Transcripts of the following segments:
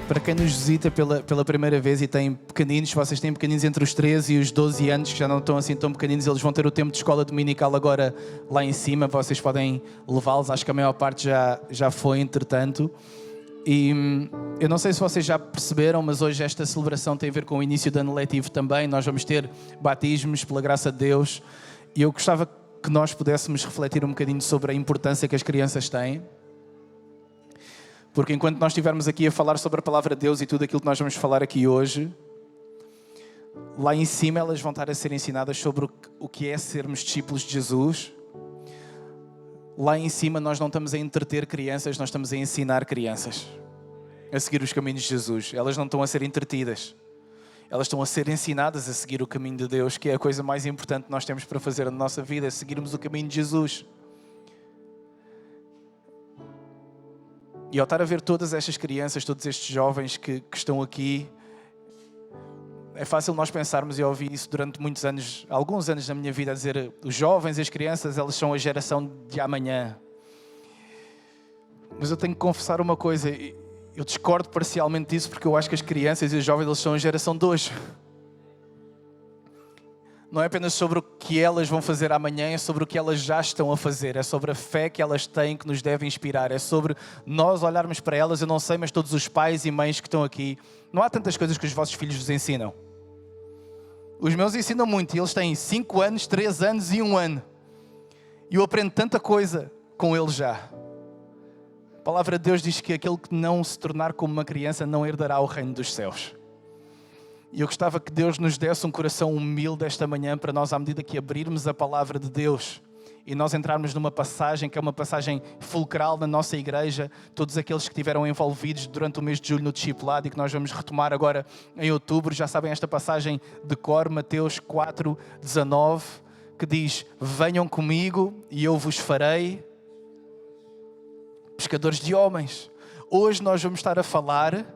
Para quem nos visita pela primeira vez e tem pequeninos, vocês têm pequeninos entre os 13 e os 12 anos, que já não estão assim tão pequeninos, eles vão ter o tempo de escola dominical agora lá em cima, vocês podem levá-los, acho que a maior parte já foi, entretanto. E eu não sei se vocês já perceberam, mas hoje esta celebração tem a ver com o início do ano letivo também. Nós vamos ter batismos, pela graça de Deus, e eu gostava que nós pudéssemos refletir um bocadinho sobre a importância que as crianças têm. Porque enquanto nós estivermos aqui a falar sobre a palavra de Deus e tudo aquilo que nós vamos falar aqui hoje, lá em cima elas vão estar a ser ensinadas sobre o que é sermos discípulos de Jesus. Lá em cima nós não estamos a entreter crianças, nós estamos a ensinar crianças a seguir os caminhos de Jesus. Elas não estão a ser entretidas. Elas estão a ser ensinadas a seguir o caminho de Deus, que é a coisa mais importante que nós temos para fazer na nossa vida, é seguirmos o caminho de Jesus. E ao estar a ver todas estas crianças, todos estes jovens que estão aqui, é fácil nós pensarmos, e eu ouvi isso durante muitos anos, alguns anos da minha vida, a dizer, os jovens e as crianças, elas são a geração de amanhã. Mas eu tenho que confessar uma coisa, eu discordo parcialmente disso, porque eu acho que as crianças e os jovens, eles são a geração de hoje. Não é apenas sobre o que elas vão fazer amanhã, é sobre o que elas já estão a fazer. É sobre a fé que elas têm que nos deve inspirar. É sobre nós olharmos para elas. Eu não sei, mas todos os pais e mães que estão aqui, não há tantas coisas que os vossos filhos vos ensinam. Os meus ensinam muito e eles têm 5 anos, 3 anos e 1 ano. E eu aprendo tanta coisa com eles já. A palavra de Deus diz que aquele que não se tornar como uma criança não herdará o reino dos céus. E eu gostava que Deus nos desse um coração humilde esta manhã para nós, à medida que abrirmos a palavra de Deus e nós entrarmos numa passagem que é uma passagem fulcral na nossa igreja, todos aqueles que estiveram envolvidos durante o mês de julho no discipulado e que nós vamos retomar agora em outubro, já sabem esta passagem de cor, Mateus 4:19, que diz: venham comigo e eu vos farei pescadores de homens. Hoje nós vamos estar a falar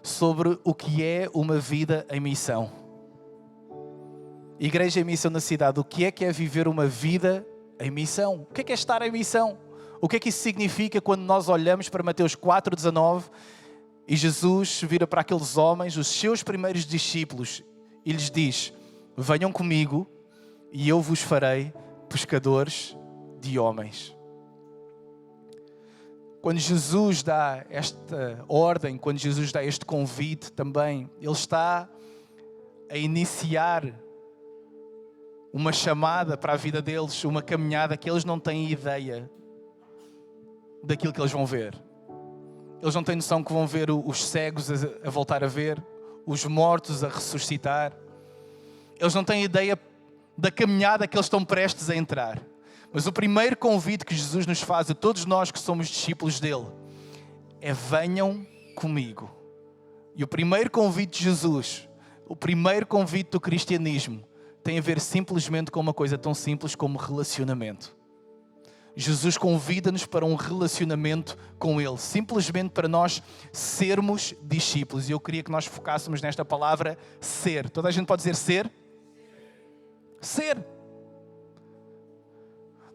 sobre o que é uma vida em missão. Igreja em missão na cidade. O que é viver uma vida em missão? O que é estar em missão? O que é que isso significa quando nós olhamos para Mateus 4:19 e Jesus vira para aqueles homens, os seus primeiros discípulos, e lhes diz: venham comigo e eu vos farei pescadores de homens. Quando Jesus dá esta ordem, quando Jesus dá este convite também, Ele está a iniciar uma chamada para a vida deles, uma caminhada que eles não têm ideia daquilo que eles vão ver. Eles não têm noção que vão ver os cegos a voltar a ver, os mortos a ressuscitar. Eles não têm ideia da caminhada que eles estão prestes a entrar. Mas o primeiro convite que Jesus nos faz a todos nós que somos discípulos dele é: venham comigo. E o primeiro convite de Jesus, o primeiro convite do cristianismo, tem a ver simplesmente com uma coisa tão simples como relacionamento. Jesus convida-nos para um relacionamento com Ele, simplesmente para nós sermos discípulos. E eu queria que nós focássemos nesta palavra ser. Toda a gente pode dizer ser? Ser.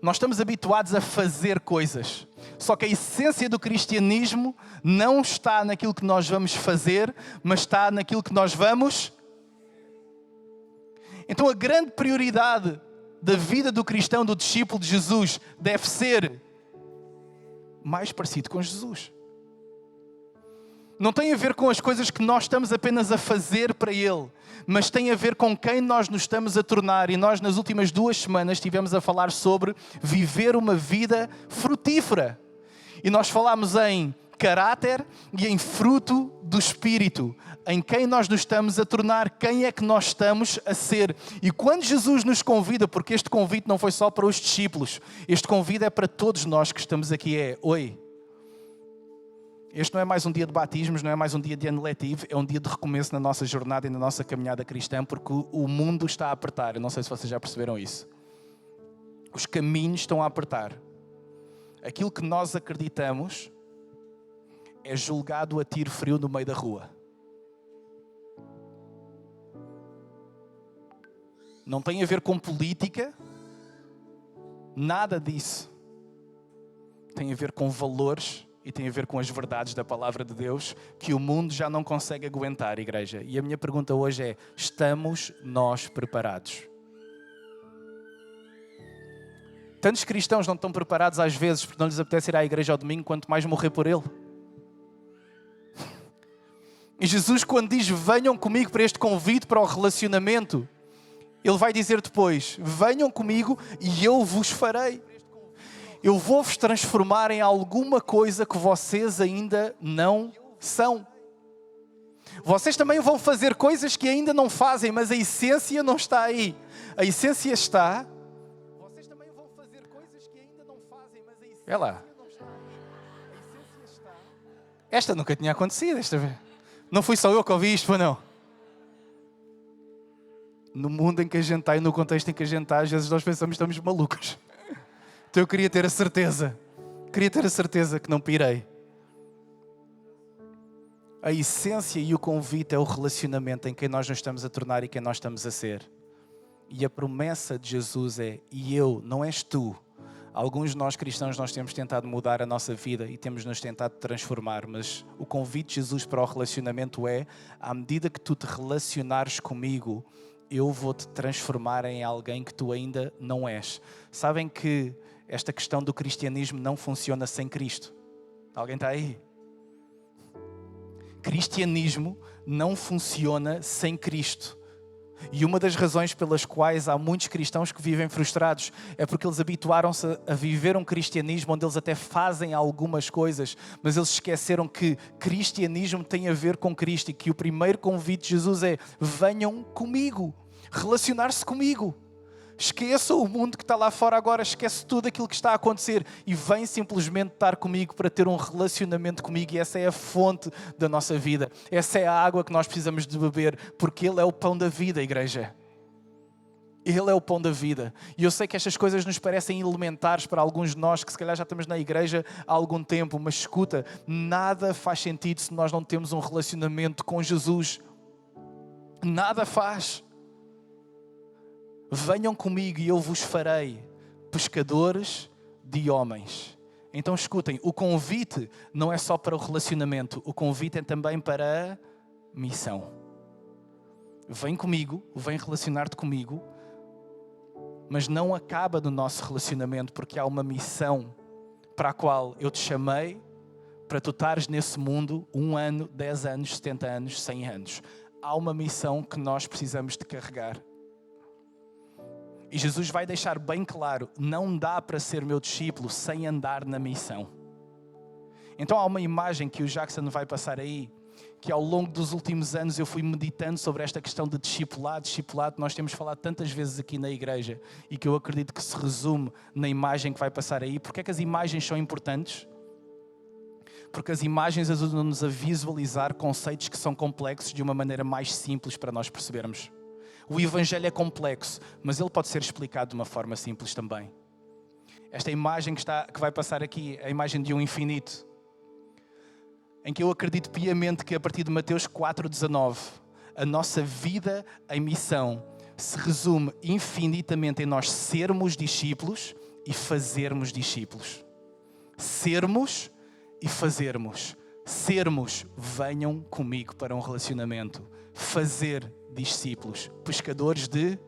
Nós estamos habituados a fazer coisas. Só que a essência do cristianismo não está naquilo que nós vamos fazer, mas está naquilo que nós vamos. Então a grande prioridade da vida do cristão, do discípulo de Jesus, deve ser mais parecido com Jesus. Não tem a ver com as coisas que nós estamos apenas a fazer para Ele, mas tem a ver com quem nós nos estamos a tornar. E nós nas últimas 2 semanas estivemos a falar sobre viver uma vida frutífera. E nós falámos em caráter e em fruto do Espírito, em quem nós nos estamos a tornar, quem é que nós estamos a ser. E quando Jesus nos convida, porque este convite não foi só para os discípulos, este convite é para todos nós que estamos aqui, oi, este não é mais um dia de batismos, não é mais um dia de ano letivo, é um dia de recomeço na nossa jornada e na nossa caminhada cristã, porque o mundo está a apertar. Eu não sei se vocês já perceberam isso. Os caminhos estão a apertar. Aquilo que nós acreditamos é julgado a tiro frio no meio da rua. Não tem a ver com política, nada disso. Tem a ver com valores e tem a ver com as verdades da palavra de Deus que o mundo já não consegue aguentar, igreja. E a minha pergunta hoje é: estamos nós preparados? Tantos cristãos não estão preparados às vezes porque não lhes apetece ir à igreja ao domingo, quanto mais morrer por ele. E Jesus, quando diz venham comigo para este convite, para o relacionamento, Ele vai dizer depois: venham comigo e eu vos farei. Eu vou-vos transformar em alguma coisa que vocês ainda não são. Vocês também vão fazer coisas que ainda não fazem, mas a essência não está aí. A essência está... Vocês também vão fazer coisas que ainda não fazem, mas a essência não está aí. A essência está... Esta nunca tinha acontecido, esta vez. Não fui só eu que ouvi isto, foi não? No mundo em que a gente está e no contexto em que a gente está, às vezes nós pensamos que estamos malucos. Então eu queria ter a certeza que não pirei. A essência e o convite é o relacionamento em quem nós nos estamos a tornar e quem nós estamos a ser. E a promessa de Jesus é: e eu, não és tu. Alguns de nós cristãos, nós temos tentado mudar a nossa vida e temos nos tentado transformar, mas o convite de Jesus para o relacionamento é: à medida que tu te relacionares comigo, eu vou-te transformar em alguém que tu ainda não és. Sabem que esta questão do cristianismo não funciona sem Cristo? Alguém está aí? Cristianismo não funciona sem Cristo. E uma das razões pelas quais há muitos cristãos que vivem frustrados é porque eles habituaram-se a viver um cristianismo onde eles até fazem algumas coisas, mas eles esqueceram que cristianismo tem a ver com Cristo e que o primeiro convite de Jesus é: venham comigo, relacionar-se comigo. Esqueça o mundo que está lá fora agora, esquece tudo aquilo que está a acontecer e vem simplesmente estar comigo para ter um relacionamento comigo. E essa é a fonte da nossa vida. Essa é a água que nós precisamos de beber, porque Ele é o pão da vida, igreja. Ele é o pão da vida. E eu sei que estas coisas nos parecem elementares para alguns de nós que se calhar já estamos na igreja há algum tempo, mas escuta, nada faz sentido se nós não temos um relacionamento com Jesus. Nada faz. Venham comigo e eu vos farei pescadores de homens. Então escutem, o convite não é só para o relacionamento, o convite é também para a missão. Vem comigo, vem relacionar-te comigo, mas não acaba no nosso relacionamento, porque há uma missão para a qual eu te chamei para tu estares nesse mundo 1 ano, 10 anos, 70 anos, 100 anos. Há uma missão que nós precisamos de carregar. E Jesus vai deixar bem claro: não dá para ser meu discípulo sem andar na missão. Então há uma imagem que o Jackson vai passar aí, que ao longo dos últimos anos eu fui meditando sobre esta questão de discipulado, que nós temos falado tantas vezes aqui na igreja e que eu acredito que se resume na imagem que vai passar aí. Porque é que as imagens são importantes? Porque as imagens ajudam-nos a visualizar conceitos que são complexos de uma maneira mais simples para nós percebermos. O Evangelho é complexo, mas ele pode ser explicado de uma forma simples também. Esta imagem que vai passar aqui é a imagem de um infinito, em que eu acredito piamente que a partir de Mateus 4,19, a nossa vida em missão se resume infinitamente em nós sermos discípulos e fazermos discípulos. Sermos e fazermos. Sermos, venham comigo para um relacionamento. Fazer discípulos, pescadores de...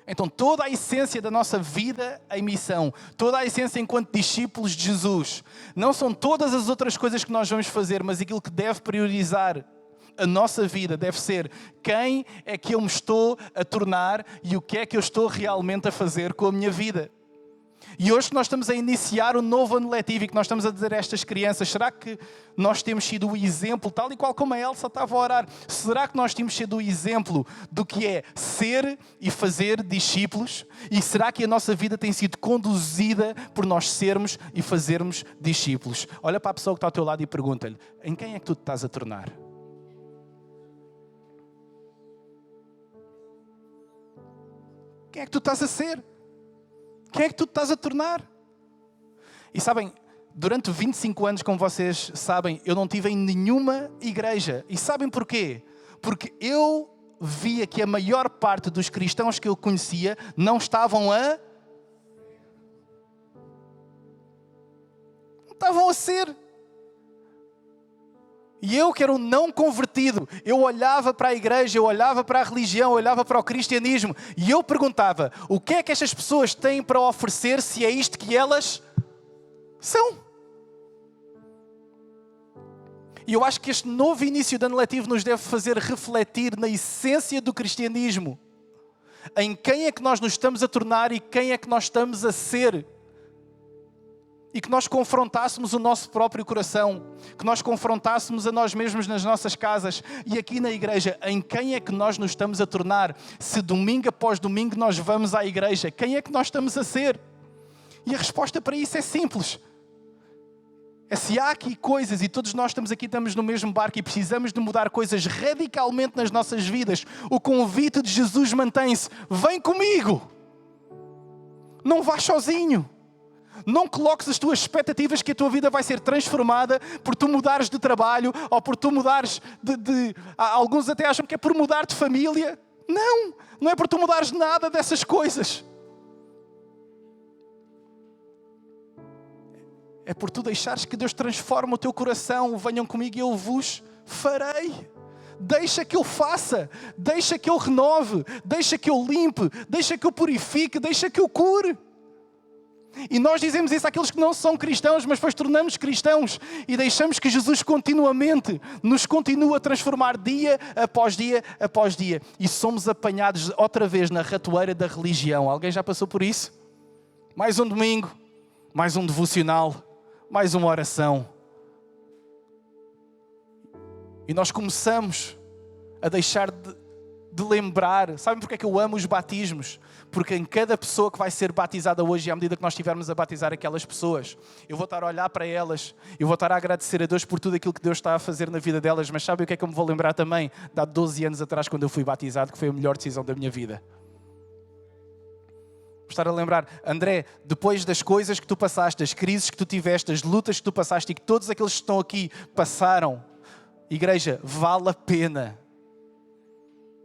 Então toda a essência da nossa vida em missão, toda a essência enquanto discípulos de Jesus, não são todas as outras coisas que nós vamos fazer, mas aquilo que deve priorizar a nossa vida deve ser: quem é que eu me estou a tornar e o que é que eu estou realmente a fazer com a minha vida. E hoje que nós estamos a iniciar um novo ano letivo e que nós estamos a dizer a estas crianças: será que nós temos sido o exemplo, tal e qual como a Elsa estava a orar, será que nós temos sido o exemplo do que é ser e fazer discípulos? E será que a nossa vida tem sido conduzida por nós sermos e fazermos discípulos? Olha para a pessoa que está ao teu lado e pergunta-lhe: em quem é que tu te estás a tornar? Quem é que tu estás a ser? Quem é que tu te estás a tornar? E sabem, durante 25 anos, como vocês sabem, eu não estive em nenhuma igreja. E sabem porquê? Porque eu via que a maior parte dos cristãos que eu conhecia não estavam a... estavam a ser. E eu, que era um não convertido, eu olhava para a igreja, eu olhava para a religião, eu olhava para o cristianismo e eu perguntava, o que é que estas pessoas têm para oferecer se é isto que elas são? E eu acho que este novo início de ano letivo nos deve fazer refletir na essência do cristianismo, em quem é que nós nos estamos a tornar e quem é que nós estamos a ser. E que nós confrontássemos o nosso próprio coração, que nós confrontássemos a nós mesmos nas nossas casas e aqui na igreja, em quem é que nós nos estamos a tornar, se domingo após domingo nós vamos à igreja, quem é que nós estamos a ser? E a resposta para isso é simples. É se há aqui coisas, e todos nós estamos no mesmo barco e precisamos de mudar coisas radicalmente nas nossas vidas, o convite de Jesus mantém-se, vem comigo, não vás sozinho. Não coloques as tuas expectativas que a tua vida vai ser transformada por tu mudares de trabalho ou por tu mudares de... Alguns até acham que é por mudar de família. Não, não é por tu mudares nada dessas coisas. É por tu deixares que Deus transforme o teu coração. Venham comigo e eu vos farei. Deixa que eu faça, deixa que eu renove, deixa que eu limpe, deixa que eu purifique, deixa que eu cure. E nós dizemos isso àqueles que não são cristãos, mas depois tornamos cristãos e deixamos que Jesus continuamente nos continue a transformar dia após dia após dia. E somos apanhados outra vez na ratoeira da religião. Alguém já passou por isso? Mais um domingo, mais um devocional, mais uma oração. E nós começamos a deixar de lembrar. Sabem porque é que eu amo os batismos? Porque em cada pessoa que vai ser batizada hoje, e à medida que nós estivermos a batizar aquelas pessoas, eu vou estar a olhar para elas, eu vou estar a agradecer a Deus por tudo aquilo que Deus está a fazer na vida delas, mas sabem o que é que eu me vou lembrar também? De há 12 anos atrás, quando eu fui batizado, que foi a melhor decisão da minha vida. Vou estar a lembrar, André, depois das coisas que tu passaste, das crises que tu tiveste, das lutas que tu passaste e que todos aqueles que estão aqui passaram, igreja, vale a pena.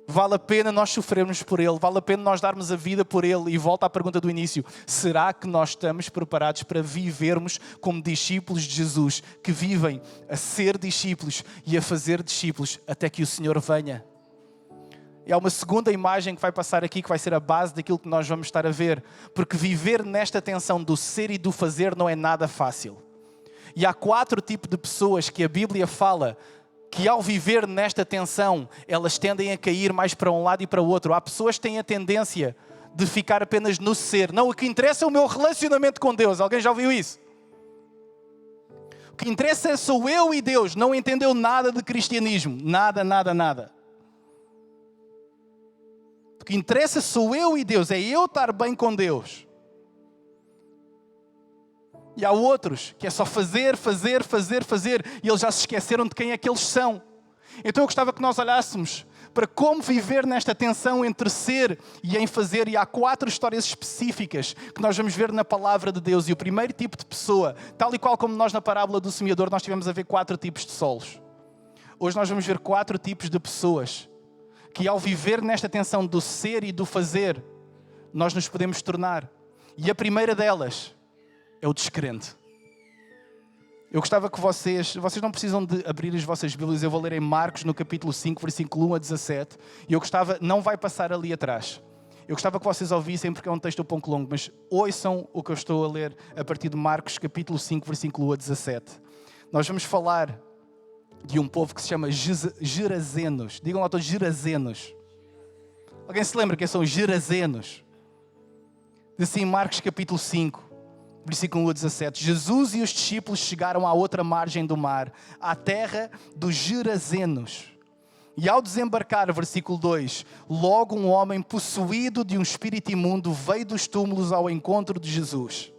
Vale a pena nós sofrermos por Ele, vale a pena nós darmos a vida por Ele. E volta à pergunta do início, será que nós estamos preparados para vivermos como discípulos de Jesus, que vivem a ser discípulos e a fazer discípulos até que o Senhor venha? E há uma segunda imagem que vai passar aqui, que vai ser a base daquilo que nós vamos estar a ver, porque viver nesta tensão do ser e do fazer não é nada fácil. E há 4 tipos de pessoas que a Bíblia fala que ao viver nesta tensão, elas tendem a cair mais para um lado e para o outro. Há pessoas que têm a tendência de ficar apenas no ser. Não, o que interessa é o meu relacionamento com Deus. Alguém já ouviu isso? O que interessa sou eu e Deus. Não entendeu nada de cristianismo. Nada, nada, nada. O que interessa sou eu e Deus. É eu estar bem com Deus. E há outros que é só fazer, e eles já se esqueceram de quem é que eles são. Então eu gostava que nós olhássemos para como viver nesta tensão entre ser e em fazer. E há 4 histórias específicas que nós vamos ver na palavra de Deus. E o primeiro tipo de pessoa, tal e qual como nós na parábola do semeador, nós tivemos a ver 4 tipos de solos. Hoje nós vamos ver 4 tipos de pessoas que ao viver nesta tensão do ser e do fazer, nós nos podemos tornar. E a primeira delas é o descrente. Eu gostava que vocês não precisam de abrir as vossas Bíblias, eu vou ler em Marcos no capítulo 5, versículo 1 a 17, e eu gostava, não vai passar ali atrás. Eu gostava que vocês ouvissem porque é um texto um pouco longo, mas ouçam o que eu estou a ler a partir de Marcos capítulo 5, versículo 1 a 17. Nós vamos falar de um povo que se chama Gerazenos. Digam lá todos, Gerazenos. Alguém se lembra quem são os Gerazenos? Diz assim, Marcos capítulo 5. Versículo 17. Jesus e os discípulos chegaram à outra margem do mar, à terra dos Gerazenos. E ao desembarcar, versículo 2, logo um homem possuído de um espírito imundo veio dos túmulos ao encontro de Jesus.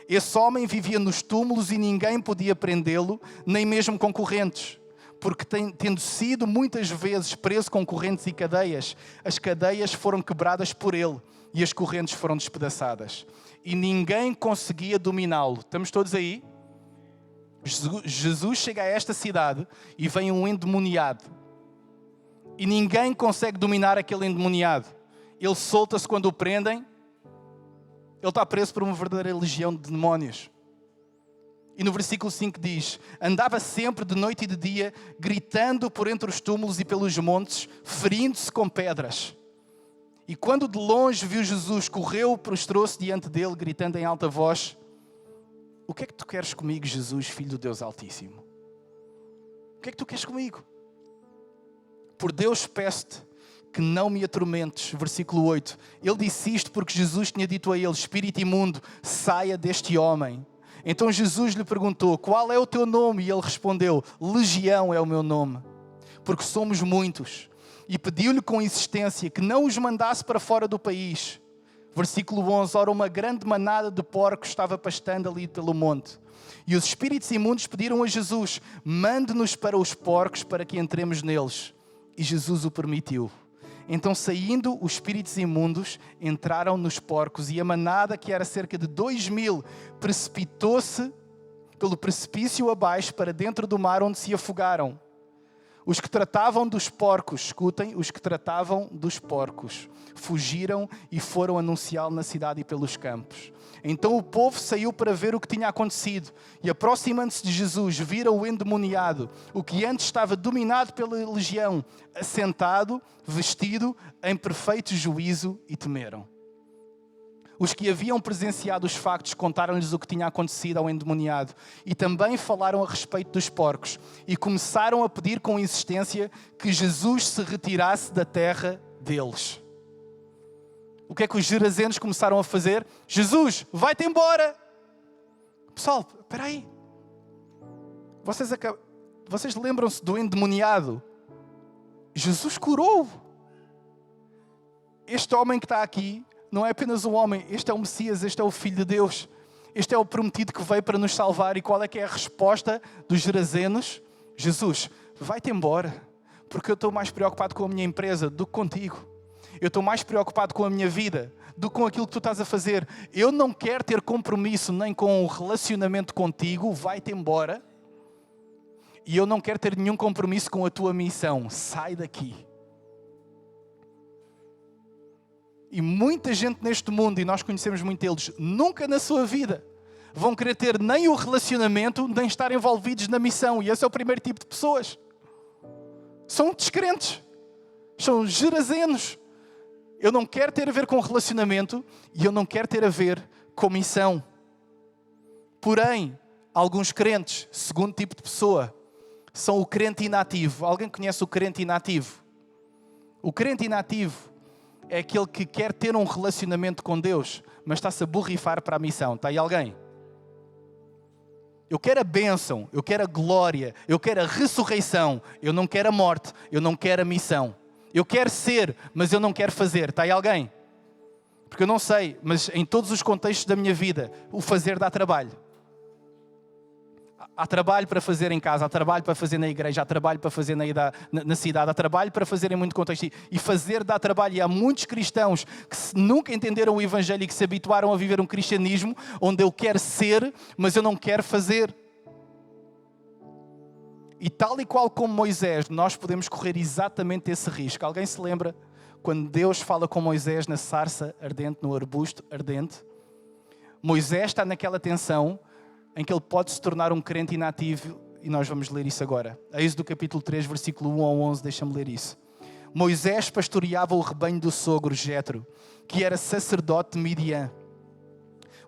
Esse homem vivia nos túmulos e ninguém podia prendê-lo, nem mesmo concorrentes, porque tendo sido muitas vezes preso com correntes e cadeias, as cadeias foram quebradas por ele e as correntes foram despedaçadas. E ninguém conseguia dominá-lo. Estamos todos aí? Jesus chega a esta cidade e vem um endemoniado. E ninguém consegue dominar aquele endemoniado. Ele solta-se quando o prendem. Ele está preso por uma verdadeira legião de demónios. E no versículo 5 diz: andava sempre de noite e de dia, gritando por entre os túmulos e pelos montes, ferindo-se com pedras. E quando de longe viu Jesus, correu, prostrou-se diante dele, gritando em alta voz: o que é que tu queres comigo, Jesus, Filho do Deus Altíssimo? O que é que tu queres comigo? Por Deus peço-te que não me atormentes. Versículo 8. Ele disse isto porque Jesus tinha dito a ele: espírito imundo, saia deste homem. Então Jesus lhe perguntou: qual é o teu nome? E ele respondeu: Legião é o meu nome, porque somos muitos. E pediu-lhe com insistência que não os mandasse para fora do país. Versículo 11. Ora, uma grande manada de porcos estava pastando ali pelo monte. E os espíritos imundos pediram a Jesus: mande-nos para os porcos para que entremos neles. E Jesus o permitiu. Então, saindo os espíritos imundos, entraram nos porcos, e a manada, que era cerca de 2.000, precipitou-se pelo precipício abaixo para dentro do mar, onde se afogaram. Os que tratavam dos porcos, escutem, os que tratavam dos porcos, fugiram e foram anunciá-lo na cidade e pelos campos. Então o povo saiu para ver o que tinha acontecido, e aproximando-se de Jesus, viram o endemoniado, o que antes estava dominado pela legião, assentado, vestido em perfeito juízo, e temeram. Os que haviam presenciado os factos contaram-lhes o que tinha acontecido ao endemoniado e também falaram a respeito dos porcos e começaram a pedir com insistência que Jesus se retirasse da terra deles. O que é que os gerazenos começaram a fazer? Jesus, vai-te embora! Pessoal, espera aí. Vocês lembram-se do endemoniado? Jesus curou. Este homem que está aqui não é apenas um homem, este é o Messias, este é o Filho de Deus. Este é o prometido que veio para nos salvar. E qual é que é a resposta dos gerazenos? Jesus, vai-te embora, porque eu estou mais preocupado com a minha empresa do que contigo. Eu estou mais preocupado com a minha vida do que com aquilo que tu estás a fazer. Eu não quero ter compromisso nem com o relacionamento contigo, vai-te embora. E eu não quero ter nenhum compromisso com a tua missão, sai daqui. E muita gente neste mundo, e nós conhecemos muito deles, nunca na sua vida vão querer ter nem o relacionamento, nem estar envolvidos na missão. E esse é o primeiro tipo de pessoas. São descrentes. São gerazenos. Eu não quero ter a ver com relacionamento e eu não quero ter a ver com missão. Porém, alguns crentes, segundo tipo de pessoa, são o crente inativo. Alguém conhece o crente inativo? O crente inativo é aquele que quer ter um relacionamento com Deus, mas está-se a borrifar para a missão. Está aí alguém? Eu quero a bênção, eu quero a glória, eu quero a ressurreição. Eu não quero a morte, eu não quero a missão. Eu quero ser, mas eu não quero fazer. Está aí alguém? Porque eu não sei, mas em todos os contextos da minha vida, o fazer dá trabalho. Há trabalho para fazer em casa, há trabalho para fazer na igreja, há trabalho para fazer na cidade, há trabalho para fazer em muito contexto. E fazer dá trabalho. E há muitos cristãos que nunca entenderam o Evangelho e que se habituaram a viver um cristianismo onde eu quero ser, mas eu não quero fazer. E tal e qual como Moisés, nós podemos correr exatamente esse risco. Alguém se lembra quando Deus fala com Moisés na sarça ardente, no arbusto ardente? Moisés está naquela tensão em que ele pode se tornar um crente inativo, e nós vamos ler isso agora. Êxodo capítulo 3, versículo 1 ao 11, deixa-me ler isso. Moisés pastoreava o rebanho do sogro Jetro, que era sacerdote de Midian.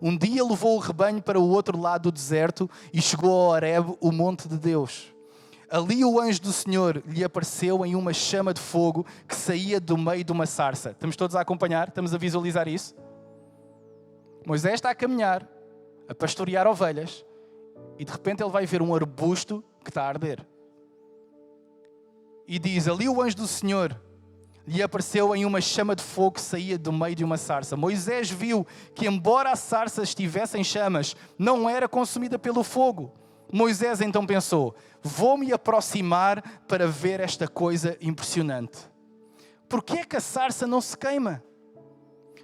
Um dia levou o rebanho para o outro lado do deserto e chegou a Horebe, o monte de Deus. Ali o anjo do Senhor lhe apareceu em uma chama de fogo que saía do meio de uma sarça. Estamos todos a acompanhar? Estamos a visualizar isso? Moisés está a caminhar, a pastorear ovelhas, e de repente ele vai ver um arbusto que está a arder. E diz, ali o anjo do Senhor lhe apareceu em uma chama de fogo que saía do meio de uma sarça. Moisés viu que, embora a sarça estivesse em chamas, não era consumida pelo fogo. Moisés então pensou, vou-me aproximar para ver esta coisa impressionante. Por que é que a sarça não se queima?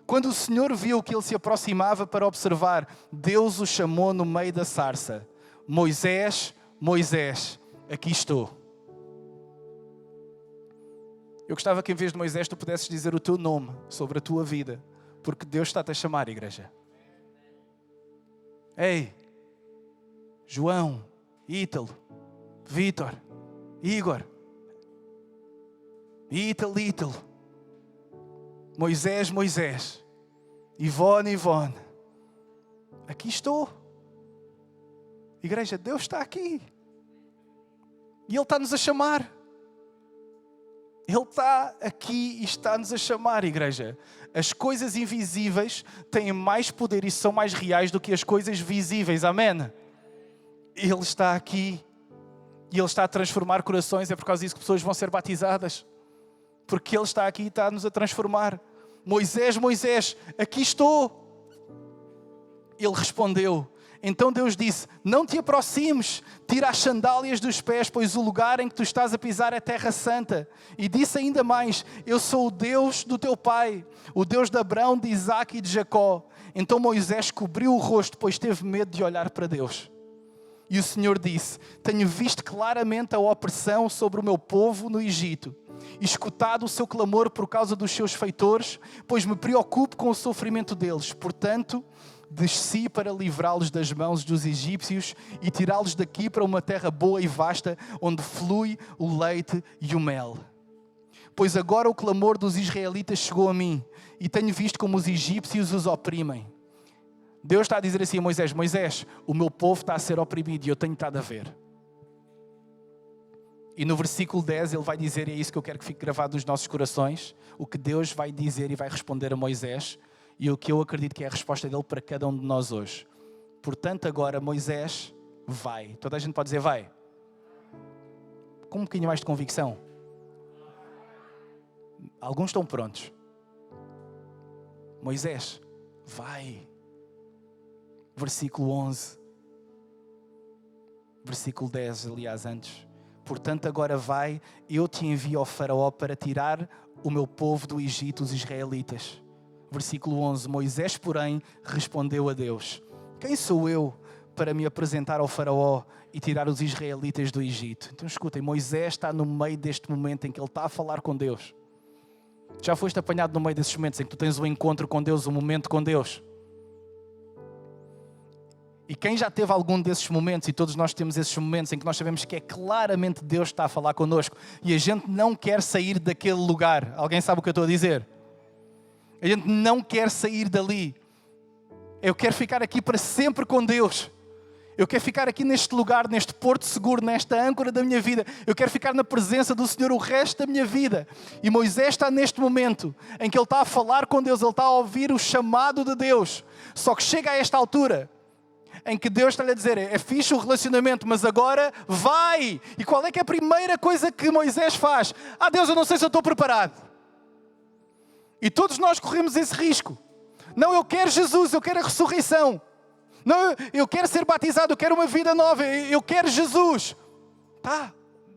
Quando o Senhor viu que ele se aproximava para observar, Deus o chamou no meio da sarça. Moisés, Moisés, aqui estou. Eu gostava que em vez de Moisés tu pudesses dizer o teu nome sobre a tua vida, porque Deus está-te a chamar, igreja. Ei, João, Ítalo, Vítor, Igor, Ítalo, Moisés, Ivone, aqui estou. Igreja, Deus está aqui. E Ele está-nos a chamar. Ele está aqui e está-nos a chamar, igreja. As coisas invisíveis têm mais poder e são mais reais do que as coisas visíveis. Amém? Ele está aqui. E Ele está a transformar corações. É por causa disso que pessoas vão ser batizadas. Porque Ele está aqui e está-nos a transformar. Moisés, aqui estou. Ele respondeu. Então Deus disse, não te aproximes, tira as sandálias dos pés, pois o lugar em que tu estás a pisar é terra santa. E disse ainda mais, eu sou o Deus do teu pai, o Deus de Abraão, de Isaque e de Jacó. Então Moisés cobriu o rosto, pois teve medo de olhar para Deus. E o Senhor disse, tenho visto claramente a opressão sobre o meu povo no Egito, e escutado o seu clamor por causa dos seus feitores, pois me preocupo com o sofrimento deles. Portanto, desci para livrá-los das mãos dos egípcios e tirá-los daqui para uma terra boa e vasta, onde flui o leite e o mel. Pois agora o clamor dos israelitas chegou a mim, e tenho visto como os egípcios os oprimem. Deus está a dizer assim a Moisés, o meu povo está a ser oprimido e eu tenho estado a ver. E no versículo 10 ele vai dizer, e é isso que eu quero que fique gravado nos nossos corações, o que Deus vai dizer e vai responder a Moisés, e o que eu acredito que é a resposta dele para cada um de nós hoje. Portanto, agora Moisés vai. Toda a gente pode dizer vai. Com um bocadinho mais de convicção. Alguns estão prontos. Moisés, vai. Versículo 11. Versículo 10, aliás, antes. Portanto, agora vai, eu te envio ao faraó para tirar o meu povo do Egito, os israelitas. Versículo 11, Moisés, porém, respondeu a Deus, quem sou eu para me apresentar ao faraó e tirar os israelitas do Egito? Então escutem, Moisés está no meio deste momento em que ele está a falar com Deus. Já foste apanhado no meio desses momentos em que tu tens um encontro com Deus, um momento com Deus? E quem já teve algum desses momentos, e todos nós temos esses momentos em que nós sabemos que é claramente Deus que está a falar connosco e a gente não quer sair daquele lugar. Alguém sabe o que eu estou a dizer? A gente não quer sair dali. Eu quero ficar aqui para sempre com Deus. Eu quero ficar aqui neste lugar, neste porto seguro, nesta âncora da minha vida. Eu quero ficar na presença do Senhor o resto da minha vida. E Moisés está neste momento em que ele está a falar com Deus, ele está a ouvir o chamado de Deus. Só que chega a esta altura em que Deus está-lhe a dizer, é fixe o relacionamento, mas agora vai. E qual é que é a primeira coisa que Moisés faz? Deus, eu não sei se eu estou preparado. E todos nós corremos esse risco. Não, eu quero Jesus, eu quero a ressurreição. Não, eu quero ser batizado, eu quero uma vida nova, eu quero Jesus.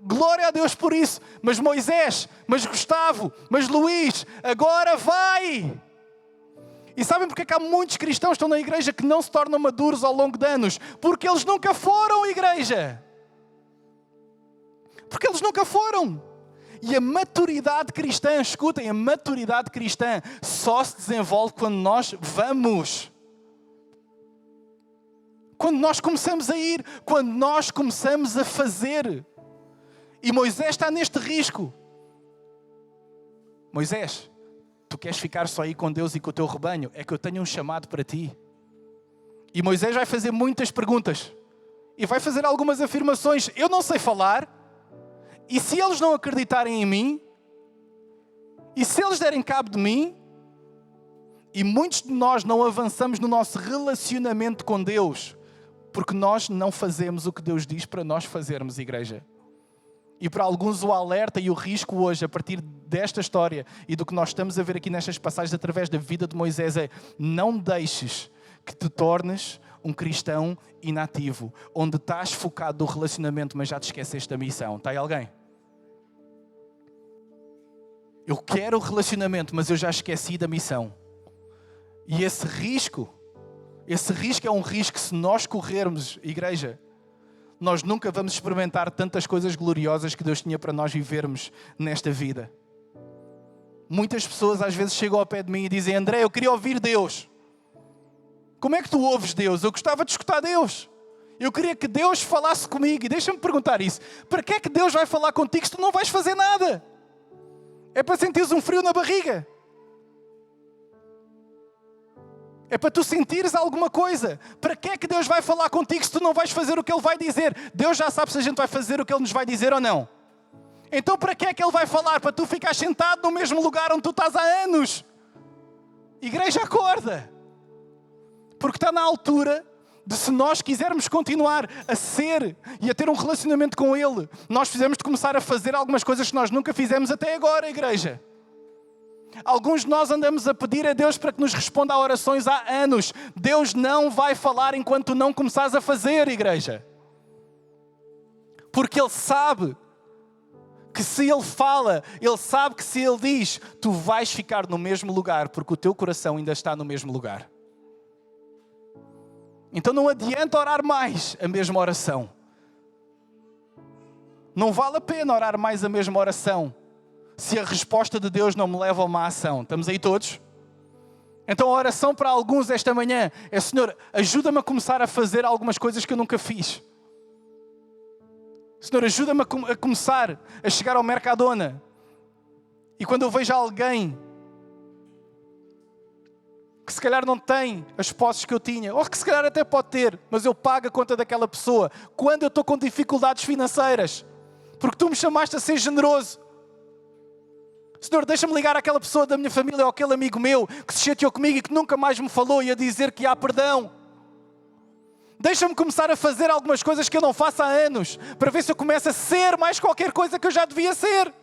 Glória a Deus por isso. Mas Moisés, mas Gustavo, mas Luís, agora vai. E sabem porque é que há muitos cristãos que estão na igreja que não se tornam maduros ao longo de anos? Porque eles nunca foram igreja. Porque eles nunca foram. E a maturidade cristã, escutem, a maturidade cristã só se desenvolve quando nós vamos. Quando nós começamos a ir, quando nós começamos a fazer. E Moisés está neste risco. Moisés, tu queres ficar só aí com Deus e com o teu rebanho? É que eu tenho um chamado para ti. E Moisés vai fazer muitas perguntas. E vai fazer algumas afirmações. Eu não sei falar. E se eles não acreditarem em mim? E se eles derem cabo de mim? E muitos de nós não avançamos no nosso relacionamento com Deus. Porque nós não fazemos o que Deus diz para nós fazermos, igreja. E para alguns o alerta e o risco hoje, a partir desta história e do que nós estamos a ver aqui nestas passagens através da vida de Moisés é: não deixes que te tornes um cristão inativo, onde estás focado no relacionamento, mas já te esqueceste da missão. Está aí alguém? Eu quero o relacionamento, mas eu já esqueci da missão. E esse risco é um risco que, se nós corrermos, igreja, nós nunca vamos experimentar tantas coisas gloriosas que Deus tinha para nós vivermos nesta vida. Muitas pessoas às vezes chegam ao pé de mim e dizem: André, eu queria ouvir Deus. Como é que tu ouves Deus? Eu gostava de escutar Deus. Eu queria que Deus falasse comigo. E deixa-me perguntar isso. Para que é que Deus vai falar contigo se tu não vais fazer nada? É para sentires um frio na barriga? É para tu sentires alguma coisa? Para que é que Deus vai falar contigo se tu não vais fazer o que Ele vai dizer? Deus já sabe se a gente vai fazer o que Ele nos vai dizer ou não. Então para que é que Ele vai falar? Para tu ficar sentado no mesmo lugar onde tu estás há anos? Igreja, acorda! Porque está na altura de, se nós quisermos continuar a ser e a ter um relacionamento com Ele, nós precisamos de começar a fazer algumas coisas que nós nunca fizemos até agora, igreja. Alguns de nós andamos a pedir a Deus para que nos responda a orações há anos. Deus não vai falar enquanto tu não começares a fazer, igreja. Porque Ele sabe que se Ele fala, Ele sabe que se Ele diz, tu vais ficar no mesmo lugar, porque o teu coração ainda está no mesmo lugar. Então não adianta orar mais a mesma oração. Não vale a pena orar mais a mesma oração se a resposta de Deus não me leva a uma ação. Estamos aí todos? Então a oração para alguns esta manhã é: Senhor, ajuda-me a começar a fazer algumas coisas que eu nunca fiz. Senhor, ajuda-me a começar a chegar ao Mercadona. E quando eu vejo alguém que se calhar não tem as posses que eu tinha, ou que se calhar até pode ter, mas eu pago a conta daquela pessoa, quando eu estou com dificuldades financeiras, porque tu me chamaste a ser generoso. Senhor, deixa-me ligar àquela pessoa da minha família ou aquele amigo meu que se chateou comigo e que nunca mais me falou, e a dizer que há perdão. Deixa-me começar a fazer algumas coisas que eu não faço há anos, para ver se eu começo a ser mais qualquer coisa que eu já devia ser.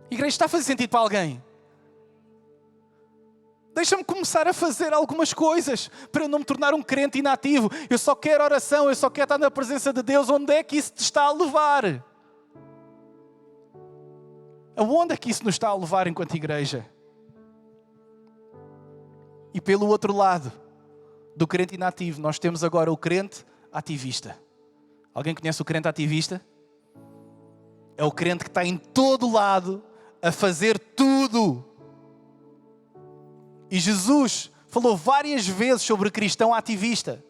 Igreja, está a fazer sentido para alguém? Deixa-me começar a fazer algumas coisas para eu não me tornar um crente inativo. Eu só quero oração, eu só quero estar na presença de Deus. Onde é que isso te está a levar? Aonde é que isso nos está a levar enquanto igreja? E pelo outro lado do crente inativo, nós temos agora o crente ativista. Alguém conhece o crente ativista? É o crente que está em todo lado a fazer tudo. E Jesus falou várias vezes sobre o cristão ativista.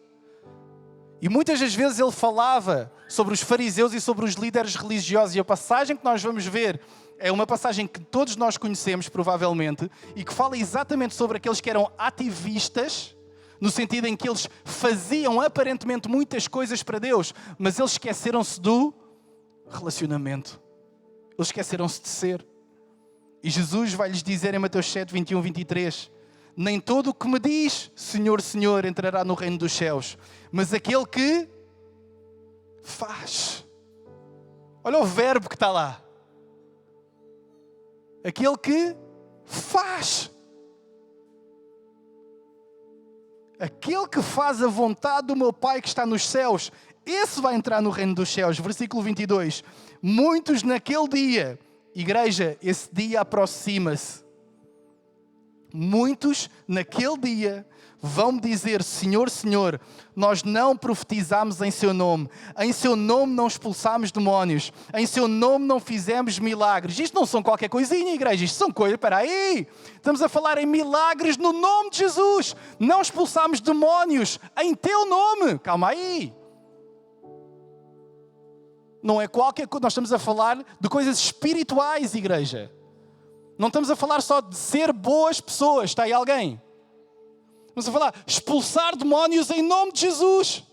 E muitas das vezes ele falava sobre os fariseus e sobre os líderes religiosos. E a passagem que nós vamos ver é uma passagem que todos nós conhecemos, provavelmente, e que fala exatamente sobre aqueles que eram ativistas, no sentido em que eles faziam aparentemente muitas coisas para Deus, mas eles esqueceram-se do relacionamento. Eles esqueceram-se de ser. E Jesus vai lhes dizer em Mateus 7, 21, 23... Nem todo o que me diz, Senhor, Senhor, entrará no reino dos céus, mas aquele que faz. Olha o verbo que está lá. Aquele que faz. Aquele que faz a vontade do meu Pai que está nos céus, esse vai entrar no reino dos céus. Versículo 22. Muitos naquele dia, igreja, esse dia aproxima-se. Muitos naquele dia vão-me dizer: Senhor, Senhor, nós não profetizámos em seu nome, em seu nome não expulsámos demónios, em seu nome não fizemos milagres. Isto não são qualquer coisinha, igreja, isto são coisas, espera aí, estamos a falar em milagres no nome de Jesus. Não expulsámos demónios em teu nome. Calma aí. Não é qualquer coisa, nós estamos a falar de coisas espirituais, igreja. Não estamos a falar só de ser boas pessoas. Está aí alguém? Estamos a falar expulsar demónios em nome de Jesus.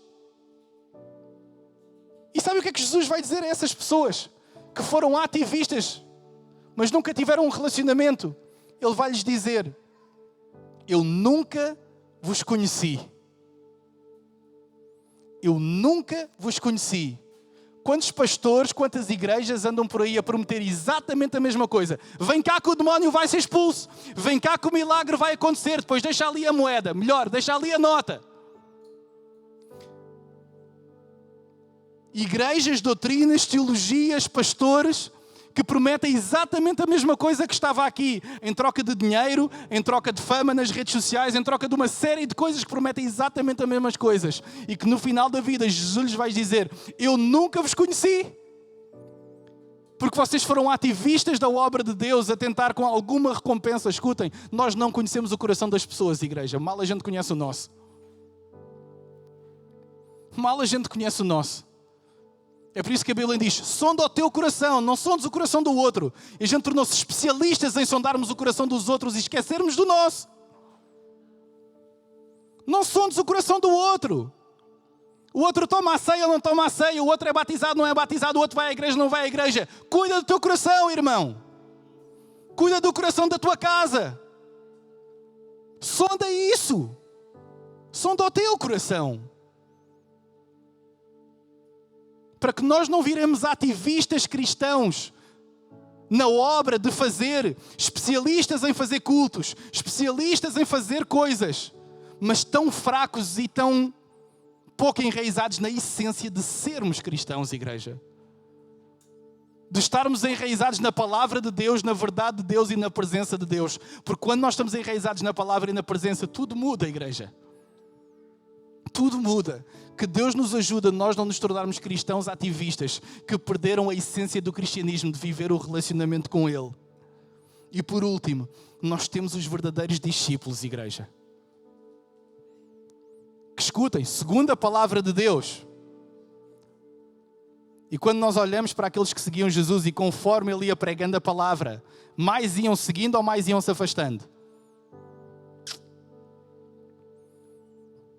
E sabe o que é que Jesus vai dizer a essas pessoas que foram ativistas, mas nunca tiveram um relacionamento? Ele vai lhes dizer: eu nunca vos conheci. Eu nunca vos conheci. Quantos pastores, quantas igrejas andam por aí a prometer exatamente a mesma coisa? Vem cá que o demónio vai ser expulso. Vem cá que o milagre vai acontecer. Depois deixa ali a moeda. Melhor, deixa ali a nota. Igrejas, doutrinas, teologias, pastores que prometem exatamente a mesma coisa que estava aqui, em troca de dinheiro, em troca de fama nas redes sociais, em troca de uma série de coisas que prometem exatamente as mesmas coisas, e que no final da vida Jesus lhes vai dizer: eu nunca vos conheci, porque vocês foram ativistas da obra de Deus, a tentar com alguma recompensa. Escutem, nós não conhecemos o coração das pessoas, igreja, mal a gente conhece o nosso. Mal a gente conhece o nosso. É por isso que a Bíblia diz, sonda o teu coração, não sondes o coração do outro. E a gente tornou-se especialistas em sondarmos o coração dos outros e esquecermos do nosso. Não sondes o coração do outro. O outro toma a ceia ou não toma a ceia, o outro é batizado, não é batizado, o outro vai à igreja, não vai à igreja. Cuida do teu coração, irmão. Cuida do coração da tua casa. Sonda isso. Sonda o teu coração. Para que nós não viremos ativistas cristãos na obra de fazer, especialistas em fazer cultos, especialistas em fazer coisas, mas tão fracos e tão pouco enraizados na essência de sermos cristãos, igreja. De estarmos enraizados na palavra de Deus, na verdade de Deus e na presença de Deus. Porque quando nós estamos enraizados na palavra e na presença, tudo muda, igreja. Tudo muda. Que Deus nos ajude a nós não nos tornarmos cristãos ativistas que perderam a essência do cristianismo, de viver o relacionamento com Ele. E por último, nós temos os verdadeiros discípulos, igreja. Que escutem, segundo a palavra de Deus. E quando nós olhamos para aqueles que seguiam Jesus e conforme Ele ia pregando a palavra, mais iam seguindo ou mais iam se afastando?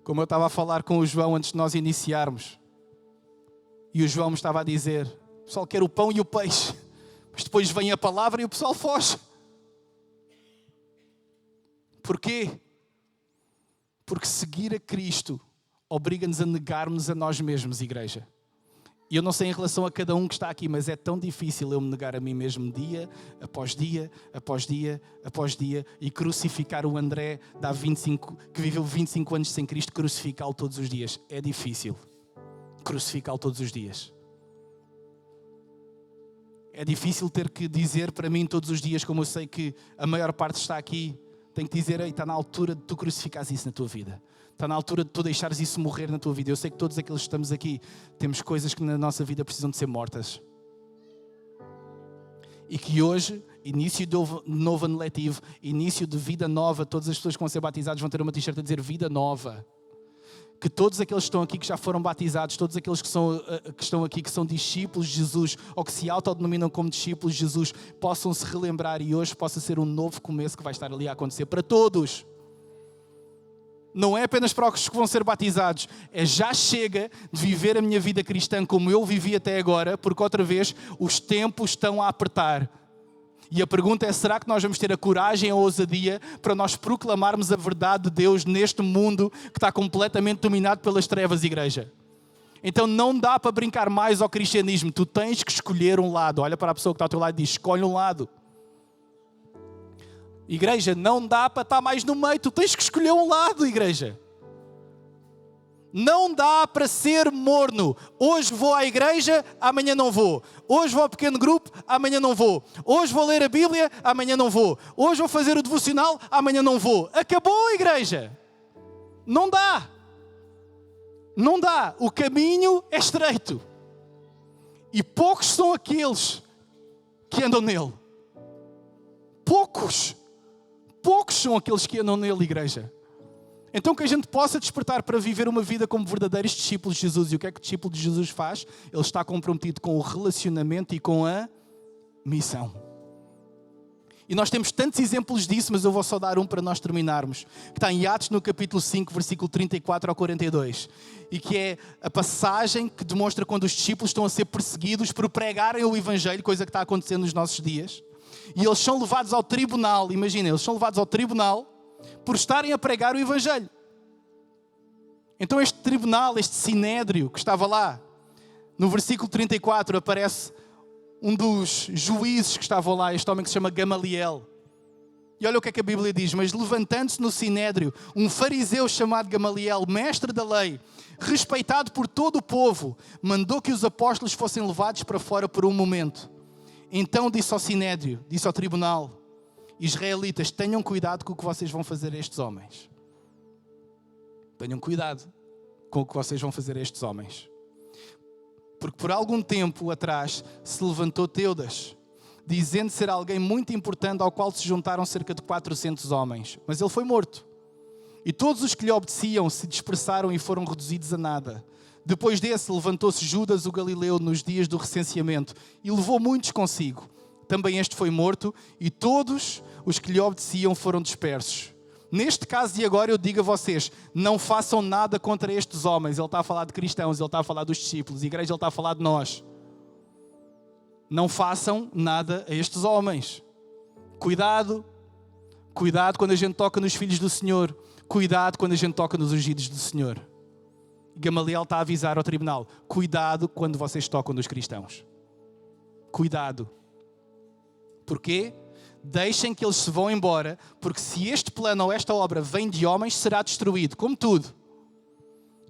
Como eu estava a falar com o João antes de nós iniciarmos. E o João me estava a dizer, o pessoal quer o pão e o peixe. Mas depois vem a palavra e o pessoal foge. Porquê? Porque seguir a Cristo obriga-nos a negarmos a nós mesmos, igreja. E eu não sei em relação a cada um que está aqui, mas é tão difícil eu me negar a mim mesmo dia, após dia, após dia, após dia, e crucificar o André que viveu 25 anos sem Cristo, crucificá-lo todos os dias. É difícil crucificá-lo todos os dias. É difícil ter que dizer para mim todos os dias, como eu sei que a maior parte está aqui, tenho que dizer, ei, está na altura de tu crucificares isso na tua vida. Está na altura de tu deixares isso morrer na tua vida. Eu sei que todos aqueles que estamos aqui temos coisas que na nossa vida precisam de ser mortas. E que hoje, início de novo ano letivo, início de vida nova, todas as pessoas que vão ser batizadas vão ter uma t-shirt a dizer vida nova. Que todos aqueles que estão aqui, que já foram batizados, todos aqueles que estão aqui, que são discípulos de Jesus, ou que se autodenominam como discípulos de Jesus, possam se relembrar e hoje possa ser um novo começo que vai estar ali a acontecer para todos. Não é apenas para os que vão ser batizados, é já chega de viver a minha vida cristã como eu vivi até agora, porque outra vez os tempos estão a apertar. E a pergunta é, será que nós vamos ter a coragem e a ousadia para nós proclamarmos a verdade de Deus neste mundo que está completamente dominado pelas trevas, igreja? Então não dá para brincar mais ao cristianismo, tu tens que escolher um lado. Olha para a pessoa que está ao teu lado e diz, escolhe um lado. Igreja, não dá para estar mais no meio, tu tens que escolher um lado, igreja. Não dá para ser morno. Hoje vou à igreja, amanhã não vou. Hoje vou ao pequeno grupo, amanhã não vou. Hoje vou ler a Bíblia, amanhã não vou. Hoje vou fazer o devocional, amanhã não vou. Acabou, igreja. Não dá. Não dá. O caminho é estreito. E poucos são aqueles que andam nele. Poucos são aqueles que andam nele, igreja. Então que a gente possa despertar para viver uma vida como verdadeiros discípulos de Jesus. E o que é que o discípulo de Jesus faz? Ele está comprometido com o relacionamento e com a missão. E nós temos tantos exemplos disso, mas eu vou só dar um para nós terminarmos. Que está em Atos no capítulo 5, versículo 34 ao 42. E que é a passagem que demonstra quando os discípulos estão a ser perseguidos por pregarem o Evangelho, coisa que está acontecendo nos nossos dias. E eles são levados ao tribunal, imaginem, eles são levados ao tribunal por estarem a pregar o Evangelho. Então este tribunal, este sinédrio que estava lá, no versículo 34 aparece um dos juízes que estavam lá, este homem que se chama Gamaliel. E olha o que é que a Bíblia diz, mas levantando-se no sinédrio, um fariseu chamado Gamaliel, mestre da lei, respeitado por todo o povo, mandou que os apóstolos fossem levados para fora por um momento. Então disse ao sinédrio, disse ao tribunal, israelitas, tenham cuidado com o que vocês vão fazer a estes homens. Tenham cuidado com o que vocês vão fazer a estes homens. Porque por algum tempo atrás se levantou Teudas, dizendo ser alguém muito importante ao qual se juntaram cerca de 400 homens. Mas ele foi morto. E todos os que lhe obedeciam se dispersaram e foram reduzidos a nada. Depois desse, levantou-se Judas o Galileu nos dias do recenseamento e levou muitos consigo. Também este foi morto e todos os que lhe obedeciam foram dispersos. Neste caso de agora eu digo a vocês, não façam nada contra estes homens. Ele está a falar de cristãos, ele está a falar dos discípulos. A igreja, ele está a falar de nós. Não façam nada a estes homens. Cuidado. Cuidado quando a gente toca nos filhos do Senhor. Cuidado quando a gente toca nos ungidos do Senhor. Gamaliel está a avisar ao tribunal. Cuidado quando vocês tocam nos cristãos. Cuidado. Porquê? Deixem que eles se vão embora, porque se este plano ou esta obra vem de homens, será destruído, como tudo.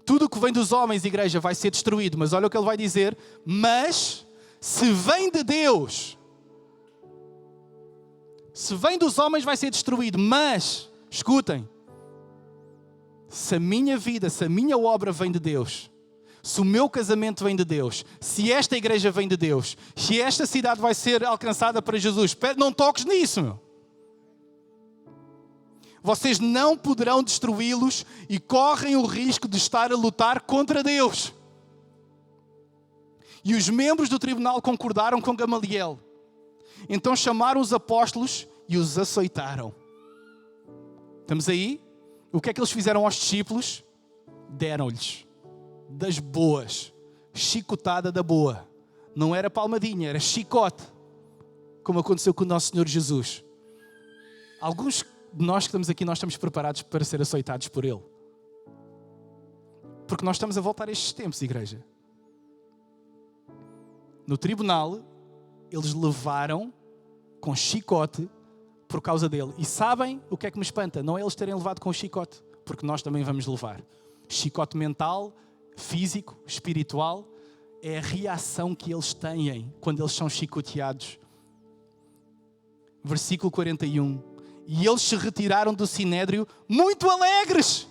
Tudo o que vem dos homens, igreja, vai ser destruído. Mas olha o que ele vai dizer. Mas, se vem de Deus, se vem dos homens, vai ser destruído. Mas, escutem, se a minha vida, se a minha obra vem de Deus, se o meu casamento vem de Deus, se esta igreja vem de Deus, se esta cidade vai ser alcançada para Jesus, não toques nisso, meu. Vocês não poderão destruí-los e correm o risco de estar a lutar contra Deus. E os membros do tribunal concordaram com Gamaliel. Então chamaram os apóstolos e os açoitaram. Estamos aí? O que é que eles fizeram aos discípulos? Deram-lhes das boas, chicotada da boa. Não era palmadinha, era chicote, como aconteceu com o nosso Senhor Jesus. Alguns de nós que estamos aqui, nós estamos preparados para ser açoitados por Ele, porque nós estamos a voltar a estes tempos, igreja. No tribunal, eles levaram com chicote por causa dele. E sabem o que é que me espanta? Não é eles terem levado com chicote, porque nós também vamos levar. Chicote mental, físico, espiritual, é a reação que eles têm quando eles são chicoteados. Versículo 41. E eles se retiraram do sinédrio muito alegres.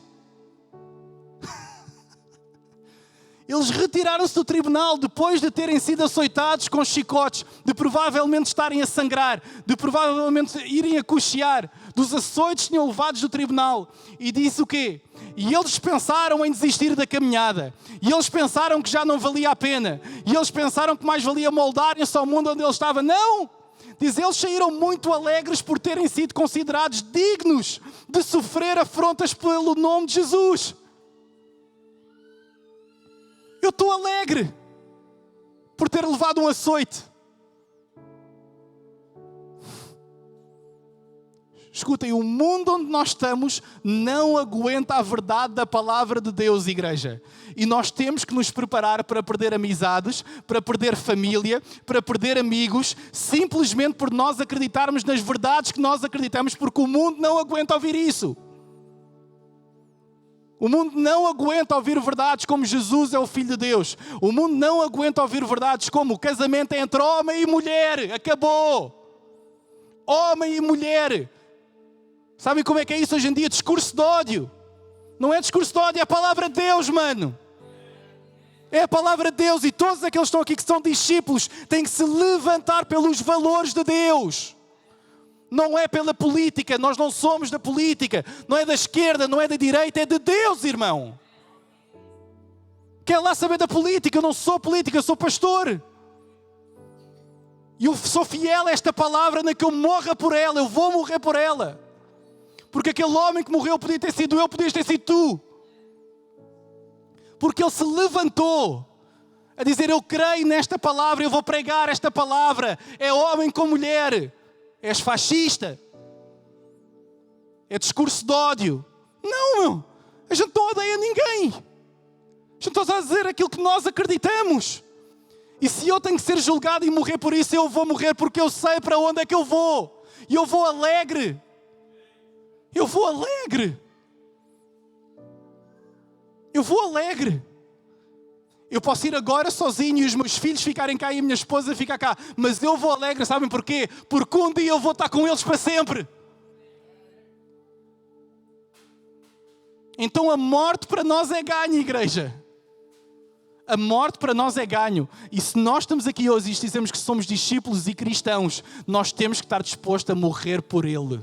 Eles retiraram-se do tribunal depois de terem sido açoitados com chicotes, de provavelmente estarem a sangrar, de provavelmente irem a cochear, dos açoites que tinham levados do tribunal. E disse o quê? E eles pensaram em desistir da caminhada. E eles pensaram que já não valia a pena. E eles pensaram que mais valia moldarem-se ao mundo onde ele estava. Não! Diz, eles saíram muito alegres por terem sido considerados dignos de sofrer afrontas pelo nome de Jesus. Eu estou alegre por ter levado um açoite. Escutem, o mundo onde nós estamos não aguenta a verdade da palavra de Deus, igreja. E nós temos que nos preparar para perder amizades, para perder família, para perder amigos, simplesmente por nós acreditarmos nas verdades que nós acreditamos, porque o mundo não aguenta ouvir isso. O mundo não aguenta ouvir verdades como Jesus é o Filho de Deus. O mundo não aguenta ouvir verdades como o casamento é entre homem e mulher. Acabou. Homem e mulher. Sabem como é que é isso hoje em dia? Discurso de ódio. Não é discurso de ódio, é a palavra de Deus, mano. É a palavra de Deus. E todos aqueles que estão aqui que são discípulos têm que se levantar pelos valores de Deus. Não é pela política, nós não somos da política, não é da esquerda, não é da direita, é de Deus, irmão. Quer lá saber da política? Eu não sou política, eu sou pastor. E eu sou fiel a esta palavra, na que eu morra por ela, eu vou morrer por ela. Porque aquele homem que morreu podia ter sido eu, podias ter sido tu. Porque ele se levantou a dizer, eu creio nesta palavra, eu vou pregar esta palavra. É homem com mulher. És fascista? É discurso de ódio? Não, meu. A gente não odeia ninguém. A gente está a dizer aquilo que nós acreditamos. E se eu tenho que ser julgado e morrer por isso, eu vou morrer porque eu sei para onde é que eu vou. E eu vou alegre. Eu vou alegre. Eu vou alegre. Eu posso ir agora sozinho e os meus filhos ficarem cá e a minha esposa ficar cá. Mas eu vou alegre, sabem porquê? Porque um dia eu vou estar com eles para sempre. Então a morte para nós é ganho, igreja. A morte para nós é ganho. E se nós estamos aqui hoje e dizemos que somos discípulos e cristãos, nós temos que estar dispostos a morrer por Ele.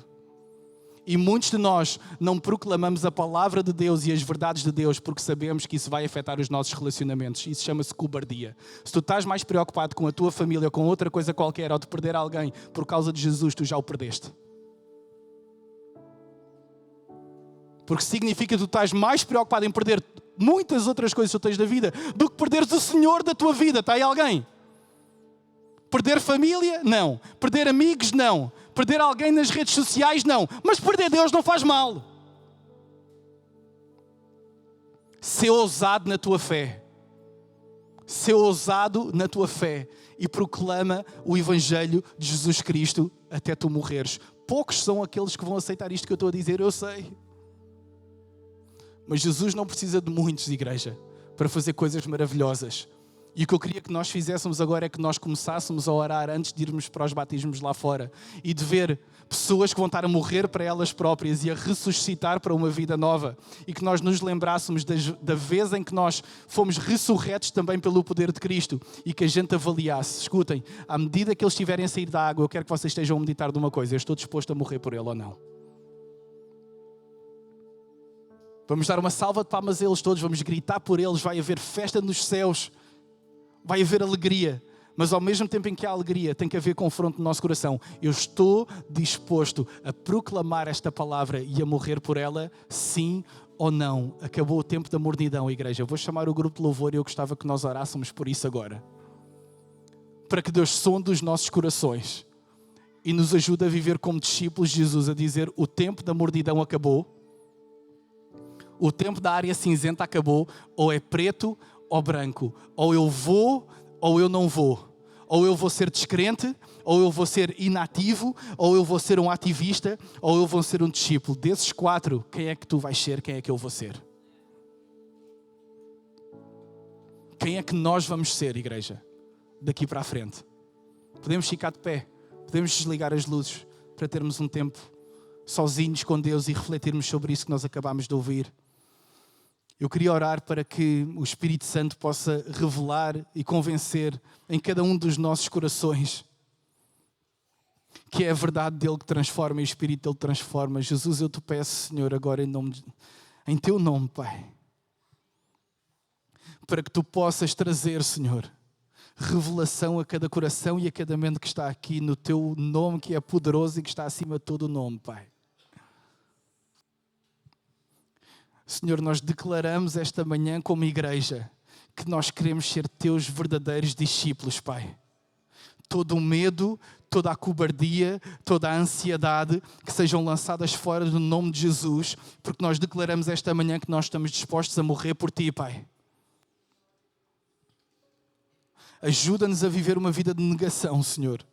E muitos de nós não proclamamos a palavra de Deus e as verdades de Deus porque sabemos que isso vai afetar os nossos relacionamentos. Isso chama-se cobardia. Se tu estás mais preocupado com a tua família ou com outra coisa qualquer ou de perder alguém por causa de Jesus, tu já o perdeste. Porque significa que tu estás mais preocupado em perder muitas outras coisas que tu tens da vida do que perderes o Senhor da tua vida. Está aí alguém? Perder família? Não. Perder amigos? Não. Perder alguém nas redes sociais? Não. Mas perder Deus não faz mal. Ser ousado na tua fé. Ser ousado na tua fé. E proclama o Evangelho de Jesus Cristo até tu morreres. Poucos são aqueles que vão aceitar isto que eu estou a dizer, eu sei. Mas Jesus não precisa de muitos, igreja, para fazer coisas maravilhosas. E o que eu queria que nós fizéssemos agora é que nós começássemos a orar antes de irmos para os batismos lá fora e de ver pessoas que vão estar a morrer para elas próprias e a ressuscitar para uma vida nova e que nós nos lembrássemos da vez em que nós fomos ressurretos também pelo poder de Cristo e que a gente avaliasse. Escutem, à medida que eles estiverem a sair da água, eu quero que vocês estejam a meditar de uma coisa: eu estou disposto a morrer por ele ou não? Vamos dar uma salva de palmas a eles todos, vamos gritar por eles, vai haver festa nos céus. Vai haver alegria, mas ao mesmo tempo em que há alegria, tem que haver confronto no nosso coração. Eu estou disposto a proclamar esta palavra e a morrer por ela, sim ou não? Acabou o tempo da mornidão, igreja. Eu vou chamar o grupo de louvor e eu gostava que nós orássemos por isso agora. Para que Deus sonde os nossos corações e nos ajude a viver como discípulos de Jesus, a dizer: o tempo da mornidão acabou, o tempo da área cinzenta acabou, ou é preto ou branco, ou eu vou ou eu não vou, ou eu vou ser descrente, ou eu vou ser inativo, ou eu vou ser um ativista, ou eu vou ser um discípulo. Desses quatro, quem é que tu vais ser, quem é que eu vou ser? Quem é que nós vamos ser, igreja, daqui para a frente? Podemos ficar de pé, podemos desligar as luzes para termos um tempo sozinhos com Deus e refletirmos sobre isso que nós acabámos de ouvir. Eu queria orar para que o Espírito Santo possa revelar e convencer em cada um dos nossos corações que é a verdade dele que transforma e o Espírito dele transforma. Jesus, eu te peço, Senhor, agora em teu nome, Pai, para que tu possas trazer, Senhor, revelação a cada coração e a cada mente que está aqui no teu nome que é poderoso e que está acima de todo o nome, Pai. Senhor, nós declaramos esta manhã como igreja que nós queremos ser teus verdadeiros discípulos, Pai. Todo o medo, toda a cobardia, toda a ansiedade que sejam lançadas fora do nome de Jesus, porque nós declaramos esta manhã que nós estamos dispostos a morrer por Ti, Pai. Ajuda-nos a viver uma vida de negação, Senhor.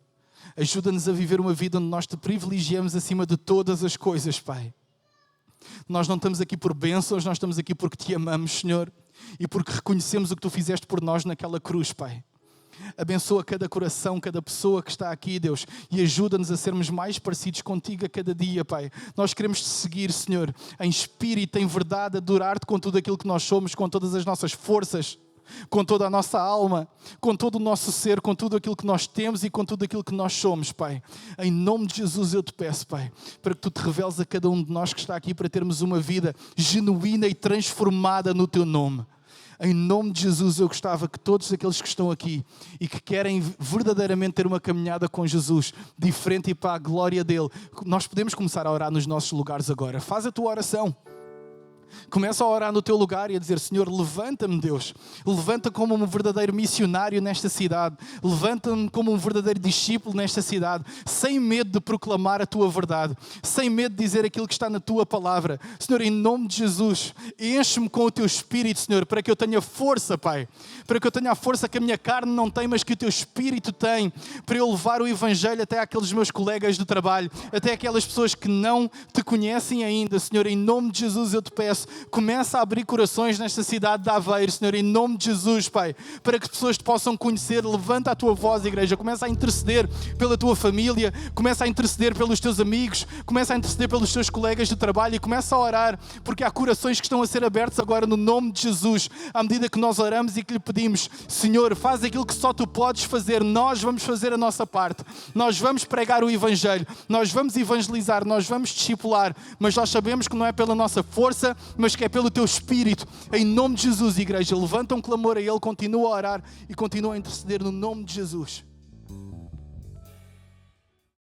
Ajuda-nos a viver uma vida onde nós Te privilegiamos acima de todas as coisas, Pai. Nós não estamos aqui por bênçãos, nós estamos aqui porque Te amamos, Senhor, e porque reconhecemos o que Tu fizeste por nós naquela cruz, Pai. Abençoa cada coração, cada pessoa que está aqui, Deus, e ajuda-nos a sermos mais parecidos contigo a cada dia, Pai. Nós queremos Te seguir, Senhor, em espírito, em verdade, adorar-Te com tudo aquilo que nós somos, com todas as nossas forças, com toda a nossa alma, com todo o nosso ser, com tudo aquilo que nós temos e com tudo aquilo que nós somos, Pai. Em nome de Jesus eu te peço, Pai, para que Tu te reveles a cada um de nós que está aqui para termos uma vida genuína e transformada no Teu nome. Em nome de Jesus eu gostava que todos aqueles que estão aqui e que querem verdadeiramente ter uma caminhada com Jesus diferente e para a glória dEle, nós podemos começar a orar nos nossos lugares agora. Faz a tua oração. Começa a orar no teu lugar e a dizer: Senhor, levanta-me, Deus. Levanta como um verdadeiro missionário nesta cidade. Levanta-me como um verdadeiro discípulo nesta cidade, sem medo de proclamar a Tua verdade, sem medo de dizer aquilo que está na Tua palavra. Senhor, em nome de Jesus, enche-me com o Teu Espírito, Senhor, para que eu tenha força, Pai. Para que eu tenha a força que a minha carne não tem, mas que o Teu Espírito tem, para eu levar o Evangelho até aqueles meus colegas de trabalho, até aquelas pessoas que não Te conhecem ainda. Senhor, em nome de Jesus eu Te peço, poderoso. Começa a abrir corações nesta cidade de Aveiro, Senhor, em nome de Jesus, Pai, para que as pessoas te possam conhecer. Levanta a tua voz, igreja. Começa a interceder pela tua família, começa a interceder pelos teus amigos, começa a interceder pelos teus colegas de trabalho e começa a orar, porque há corações que estão a ser abertos agora no nome de Jesus, à medida que nós oramos e que lhe pedimos: Senhor, faz aquilo que só tu podes fazer, nós vamos fazer a nossa parte, nós vamos pregar o Evangelho, nós vamos evangelizar, nós vamos discipular, mas nós sabemos que não é pela nossa força, mas que é pelo teu Espírito. Em nome de Jesus, igreja, levanta um clamor a Ele, continua a orar e continua a interceder no nome de Jesus.